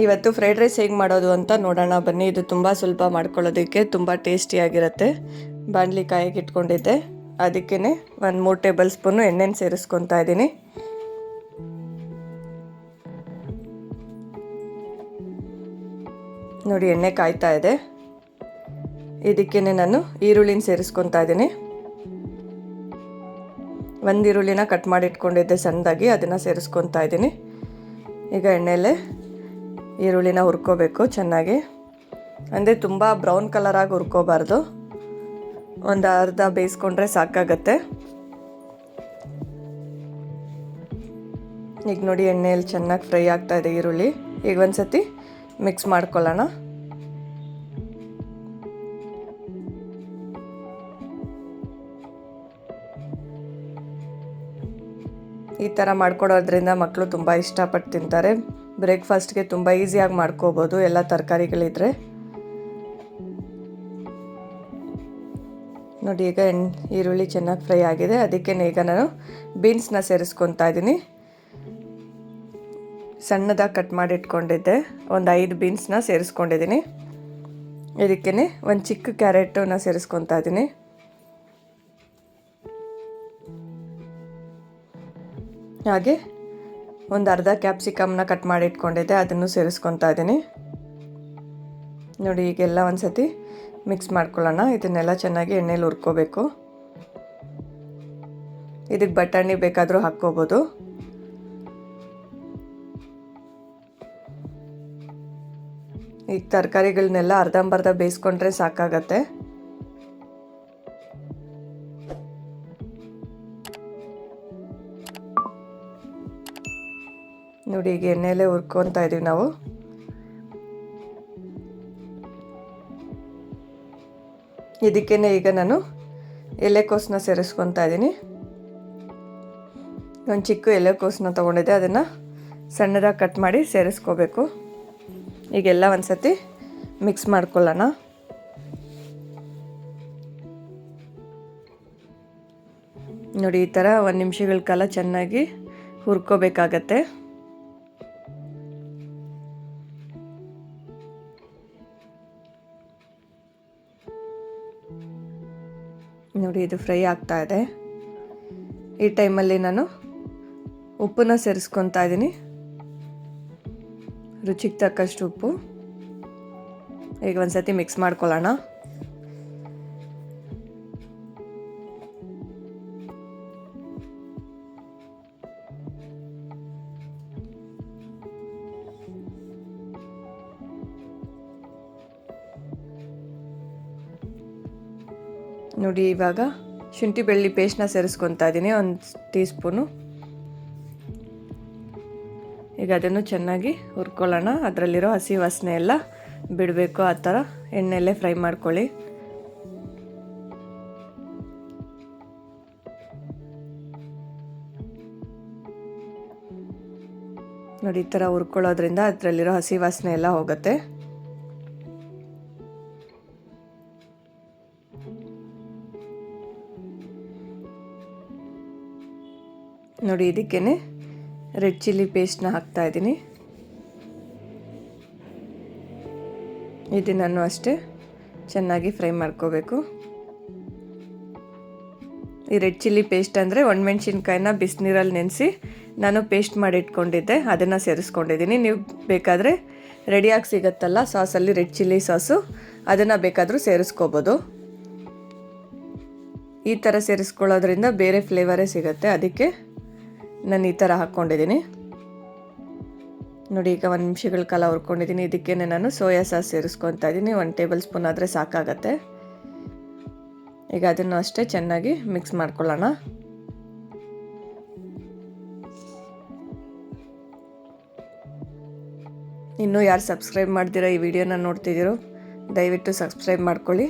ಇವತ್ತು fried rice ಹೇಗೆ ಮಾಡೋದು ಅಂತ ನೋಡೋಣ ಬನ್ನಿ. ಇದು ತುಂಬ ಸುಲಭ ಮಾಡ್ಕೊಳ್ಳೋದಕ್ಕೆ, ತುಂಬ ಟೇಸ್ಟಿಯಾಗಿರುತ್ತೆ. ಬಾಣಲಿ ಕಾಯಿಗೆ ಇಟ್ಕೊಂಡಿದ್ದೆ, ಅದಕ್ಕೇ ಒಂದು 3 ಟೇಬಲ್ ಸ್ಪೂನು ಎಣ್ಣೆನ ಸೇರಿಸ್ಕೊತಾ ಇದ್ದೀನಿ. ನೋಡಿ ಎಣ್ಣೆ ಕಾಯ್ತಾ ಇದೆ. ಇದಕ್ಕೇ ನಾನು ಈರುಳ್ಳಿನ ಸೇರಿಸ್ಕೊತಾ ಇದ್ದೀನಿ. ಒಂದು ಈರುಳ್ಳಿನ ಕಟ್ ಮಾಡಿ ಇಟ್ಕೊಂಡಿದ್ದೆ ಸಣ್ಣದಾಗಿ, ಅದನ್ನು ಸೇರಿಸ್ಕೊತಾ ಇದ್ದೀನಿ. ಈಗ ಎಣ್ಣೆಲೆ ಈರುಳ್ಳಿನ ಹುರ್ಕೋಬೇಕು ಚೆನ್ನಾಗಿ. ಅಂದರೆ ತುಂಬ ಬ್ರೌನ್ ಕಲರಾಗಿ ಹುರ್ಕೋಬಾರ್ದು, ಒಂದು ಅರ್ಧ ಬೇಯಿಸ್ಕೊಂಡ್ರೆ ಸಾಕಾಗತ್ತೆ. ಈಗ ನೋಡಿ ಎಣ್ಣೆಯಲ್ಲಿ ಚೆನ್ನಾಗಿ ಫ್ರೈ ಆಗ್ತಾ ಇದೆ ಈರುಳ್ಳಿ. ಈಗ ಒಂದು ಸತಿ ಮಿಕ್ಸ್ ಮಾಡ್ಕೊಳ್ಳೋಣ. ಈ ಥರ ಮಾಡ್ಕೊಡೋದ್ರಿಂದ ಮಕ್ಕಳು ತುಂಬ ಇಷ್ಟಪಟ್ಟು ತಿಂತಾರೆ. ಬ್ರೇಕ್ಫಾಸ್ಟ್ಗೆ ತುಂಬ ಈಸಿಯಾಗಿ ಮಾಡ್ಕೋಬೋದು ಎಲ್ಲ ತರಕಾರಿಗಳಿದ್ರೆ. ನೋಡಿ ಈಗ ಈರುಳ್ಳಿ ಚೆನ್ನಾಗಿ ಫ್ರೈ ಆಗಿದೆ. ಅದಕ್ಕೆ ಈಗ ನಾನು ಬೀನ್ಸ್ನ ಸೇರಿಸ್ಕೊತಾ ಇದ್ದೀನಿ. ಸಣ್ಣದಾಗಿ ಕಟ್ ಮಾಡಿ ಇಟ್ಕೊಂಡಿದ್ದೆ, ಒಂದು 5 ಬೀನ್ಸ್ನ ಸೇರಿಸ್ಕೊಂಡಿದ್ದೀನಿ. ಇದಕ್ಕೇ ಒಂದು ಚಿಕ್ಕ ಕ್ಯಾರೆಟನ್ನ ಸೇರಿಸ್ಕೊತಾ ಇದ್ದೀನಿ. ಹಾಗೆ ಒಂದು ಅರ್ಧ ಕ್ಯಾಪ್ಸಿಕಮ್ನ ಕಟ್ ಮಾಡಿ ಇಟ್ಕೊಂಡಿದ್ದೆ, ಅದನ್ನು ಸೇರಿಸ್ಕೊತಾ ಇದ್ದೀನಿ. ನೋಡಿ ಈಗೆಲ್ಲ ಒಂದು ಸತಿ ಮಿಕ್ಸ್ ಮಾಡ್ಕೊಳ್ಳೋಣ. ಇದನ್ನೆಲ್ಲ ಚೆನ್ನಾಗಿ ಎಣ್ಣೆಲಿ ಹುರ್ಕೋಬೇಕು. ಇದಕ್ಕೆ ಬಟಾಣಿ ಬೇಕಾದರೂ ಹಾಕ್ಕೋಬೋದು. ಈ ತರಕಾರಿಗಳನ್ನೆಲ್ಲ ಅರ್ಧಂಬರ್ಧ ಬೇಯಿಸ್ಕೊಂಡ್ರೆ ಸಾಕಾಗತ್ತೆ. ನೋಡಿ ಈಗ ಎಣ್ಣೆಲೆ ಹುರ್ಕೊತಾ ಇದೀವಿ ನಾವು. ಇದಕ್ಕೇ ಈಗ ನಾನು ಎಲೆಕೋಸನ್ನ ಸೇರಿಸ್ಕೊತಾ ಇದ್ದೀನಿ. ಒಂದು ಚಿಕ್ಕ ಎಲೆಕೋಸನ್ನ ತೊಗೊಂಡಿದ್ದೆ, ಅದನ್ನು ಸಣ್ಣದಾಗಿ ಕಟ್ ಮಾಡಿ ಸೇರಿಸ್ಕೋಬೇಕು. ಈಗೆಲ್ಲ ಒಂದು ಸತಿ ಮಿಕ್ಸ್ ಮಾಡ್ಕೊಳ್ಳೋಣ. ನೋಡಿ ಈ ಥರ 1 ನಿಮಿಷಗಳ ಕಾಲ ಚೆನ್ನಾಗಿ ಹುರ್ಕೋಬೇಕಾಗತ್ತೆ. ನೋಡಿ ಇದು ಫ್ರೈ ಆಗ್ತಾ ಇದೆ. ಈ ಟೈಮಲ್ಲಿ ನಾನು ಉಪ್ಪನ್ನ ಸೇರಿಸ್ಕೊತಾ ಇದ್ದೀನಿ, ರುಚಿಗೆ ತಕ್ಕಷ್ಟು ಉಪ್ಪು. ಈಗ ಒಂದು ಸತಿ ಮಿಕ್ಸ್ ಮಾಡ್ಕೊಳ್ಳೋಣ. ನೋಡಿ ಇವಾಗ ಶುಂಠಿ ಬೆಳ್ಳುಳ್ಳಿ ಪೇಸ್ಟ್ನ ಸೇರಿಸ್ಕೊತಾ ಇದ್ದೀನಿ, 1 ಟೀ ಸ್ಪೂನು. ಈಗ ಅದನ್ನು ಚೆನ್ನಾಗಿ ಹುರ್ಕೊಳ್ಳೋಣ. ಅದರಲ್ಲಿರೋ ಹಸಿ ವಾಸನೆ ಎಲ್ಲ ಬಿಡಬೇಕು. ಆ ಥರ ಎಣ್ಣೆಯಲ್ಲೇ ಫ್ರೈ ಮಾಡ್ಕೊಳ್ಳಿ. ನೋಡಿ ಈ ಥರ ಹುರ್ಕೊಳ್ಳೋದ್ರಿಂದ ಅದರಲ್ಲಿರೋ ಹಸಿ ವಾಸನೆ ಎಲ್ಲ ಹೋಗುತ್ತೆ. ನೋಡಿ ಇದಕ್ಕೇ ರೆಡ್ ಚಿಲ್ಲಿ ಪೇಸ್ಟ್ನ ಹಾಕ್ತಾ ಇದ್ದೀನಿ. ಇದನ್ನು ಅಷ್ಟೇ ಚೆನ್ನಾಗಿ ಫ್ರೈ ಮಾಡ್ಕೋಬೇಕು. ಈ ರೆಡ್ ಚಿಲ್ಲಿ ಪೇಸ್ಟ್ ಅಂದರೆ ಒಣಮೆಣ್ಸಿನ್ಕಾಯಿನ ಬಿಸಿನೀರಲ್ಲಿ ನೆನೆಸಿ ನಾನು ಪೇಸ್ಟ್ ಮಾಡಿ ಇಟ್ಕೊಂಡಿದ್ದೆ, ಅದನ್ನು ಸೇರಿಸ್ಕೊಂಡಿದ್ದೀನಿ. ನೀವು ಬೇಕಾದರೆ ರೆಡಿಯಾಗಿ ಸಿಗುತ್ತಲ್ಲ ಸಾಸಲ್ಲಿ, ರೆಡ್ ಚಿಲ್ಲಿ ಸಾಸು, ಅದನ್ನು ಬೇಕಾದರೂ ಸೇರಿಸ್ಕೋಬೋದು. ಈ ಥರ ಸೇರಿಸ್ಕೊಳ್ಳೋದ್ರಿಂದ ಬೇರೆ ಫ್ಲೇವರೇ ಸಿಗುತ್ತೆ, ಅದಕ್ಕೆ ನಾನು ಈ ಥರ ಹಾಕ್ಕೊಂಡಿದ್ದೀನಿ. ನೋಡಿ ಈಗ 1 ನಿಮಿಷಗಳ ಕಾಲ ಹುರ್ಕೊಂಡಿದ್ದೀನಿ. ಇದಕ್ಕೇ ನಾನು ಸೋಯಾ ಸಾಸ್ ಸೇರಿಸ್ಕೊತಾ ಇದ್ದೀನಿ. 1 ಟೇಬಲ್ ಸ್ಪೂನ್ ಆದರೆ ಸಾಕಾಗತ್ತೆ. ಈಗ ಅದನ್ನು ಅಷ್ಟೇ ಚೆನ್ನಾಗಿ ಮಿಕ್ಸ್ ಮಾಡ್ಕೊಳ್ಳೋಣ. ಇನ್ನೂ ಯಾರು ಸಬ್ಸ್ಕ್ರೈಬ್ ಮಾಡ್ದಿರೋ ಈ ವಿಡಿಯೋನ ನೋಡ್ತಿದ್ದೀರೋ ದಯವಿಟ್ಟು ಸಬ್ಸ್ಕ್ರೈಬ್ ಮಾಡ್ಕೊಳ್ಳಿ.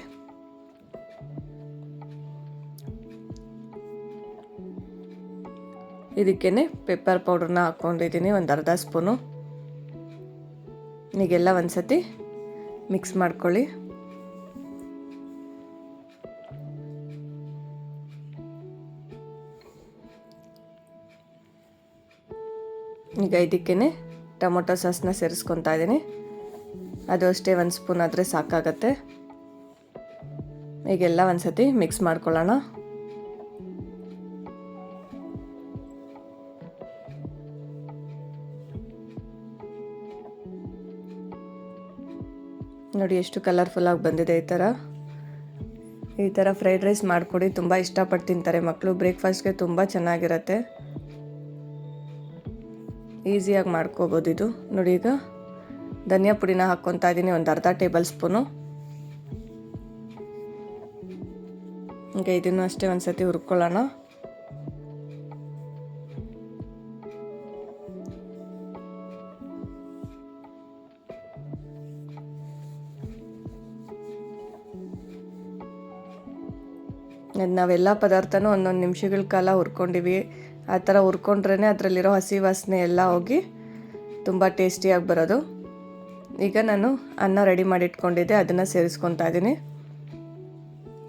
ಇದಕ್ಕೇ ಪೆಪ್ಪರ್ ಪೌಡ್ರನ್ನ ಹಾಕ್ಕೊಂಡಿದ್ದೀನಿ, ಒಂದು ಅರ್ಧ ಸ್ಪೂನು. ಈಗೆಲ್ಲ ಒಂದು ಸತಿ ಮಿಕ್ಸ್ ಮಾಡ್ಕೊಳ್ಳಿ. ಈಗ ಇದಕ್ಕೇ ಟೊಮೊಟೊ ಸಾಸ್ನ ಸೇರಿಸ್ಕೊತಾ ಇದ್ದೀನಿ. ಅದು ಅಷ್ಟೇ 1 ಸ್ಪೂನ್ ಆದರೆ ಸಾಕಾಗತ್ತೆ. ಈಗೆಲ್ಲ ಒಂದ್ಸತಿ ಮಿಕ್ಸ್ ಮಾಡ್ಕೊಳ್ಳೋಣ. ನೋಡಿ ಎಷ್ಟು ಕಲರ್ಫುಲ್ಲಾಗಿ ಬಂದಿದೆ. ಈ ಥರ ಫ್ರೈಡ್ ರೈಸ್ ಮಾಡಿಕೊಡಿ, ತುಂಬ ಇಷ್ಟಪಟ್ಟು ತಿಂತಾರೆ ಮಕ್ಕಳು. ಬ್ರೇಕ್ಫಾಸ್ಟ್ಗೆ ತುಂಬ ಚೆನ್ನಾಗಿರುತ್ತೆ, ಈಸಿಯಾಗಿ ಮಾಡ್ಕೋಬೋದು ಇದು. ನೋಡಿ ಈಗ ಧನಿಯಾ ಪುಡಿನ ಹಾಕ್ಕೊತಾ ಇದ್ದೀನಿ, ಒಂದು ಅರ್ಧ ಟೇಬಲ್ ಸ್ಪೂನು. ಈಗ ಇದನ್ನು ಅಷ್ಟೇ ಒಂದ್ಸತಿ ಹುರ್ಕೊಳ್ಳೋಣ. ನಾವೆಲ್ಲ ಪದಾರ್ಥನೂ ಒಂದೊಂದು ನಿಮಿಷಗಳ ಕಾಲ ಹುರ್ಕೊಂಡಿವಿ. ಆ ಥರ ಹುರ್ಕೊಂಡ್ರೇ ಅದರಲ್ಲಿರೋ ಹಸಿ ವಾಸನೆ ಎಲ್ಲ ಹೋಗಿ ತುಂಬ ಟೇಸ್ಟಿಯಾಗಿ ಬರೋದು. ಈಗ ನಾನು ಅನ್ನ ರೆಡಿ ಮಾಡಿ ಇಟ್ಕೊಂಡಿದ್ದೆ, ಅದನ್ನು ಸೇರಿಸ್ಕೊತಾ ಇದ್ದೀನಿ.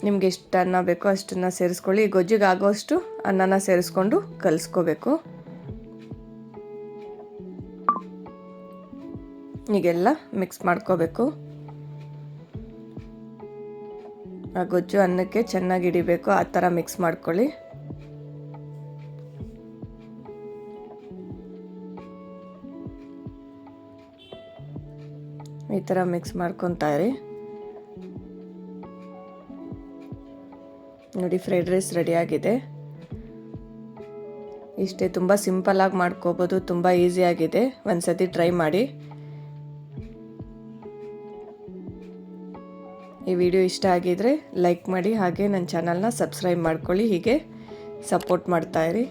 ನಿಮ್ಗೆ ಎಷ್ಟು ಅನ್ನ ಬೇಕೋ ಅಷ್ಟನ್ನು ಸೇರಿಸ್ಕೊಳ್ಳಿ. ಗೊಜ್ಜಿಗೆ ಆಗೋಷ್ಟು ಅನ್ನನ ಸೇರಿಸ್ಕೊಂಡು ಕಲಿಸ್ಕೋಬೇಕು. ಈಗೆಲ್ಲ ಮಿಕ್ಸ್ ಮಾಡ್ಕೋಬೇಕು. ಆ ಗೊಜ್ಜು ಅನ್ನಕ್ಕೆ ಚೆನ್ನಾಗಿ ಹಿಡಿಬೇಕು, ಆ ಥರ ಮಿಕ್ಸ್ ಮಾಡ್ಕೊಳ್ಳಿ. ಈ ಥರ ಮಿಕ್ಸ್ ಮಾಡ್ಕೊತಾ ಇರಿ. ನೋಡಿ ಫ್ರೈಡ್ ರೈಸ್ ರೆಡಿಯಾಗಿದೆ. ಇಷ್ಟೇ, ತುಂಬ ಸಿಂಪಲ್ಲಾಗಿ ಮಾಡ್ಕೋಬೋದು, ತುಂಬ ಈಸಿಯಾಗಿದೆ. ಒಂದ್ಸತಿ ಟ್ರೈ ಮಾಡಿ. ಈ ವಿಡಿಯೋ ಇಷ್ಟ ಆಗಿದ್ರೆ ಲೈಕ್ ಮಾಡಿ, ಹಾಗೆ ನನ್ನ ಚಾನಲ್ನ ಸಬ್ಸ್ಕ್ರೈಬ್ ಮಾಡ್ಕೊಳ್ಳಿ. ಹೀಗೆ ಸಪೋರ್ಟ್ ಮಾಡ್ತಾಯಿರಿ.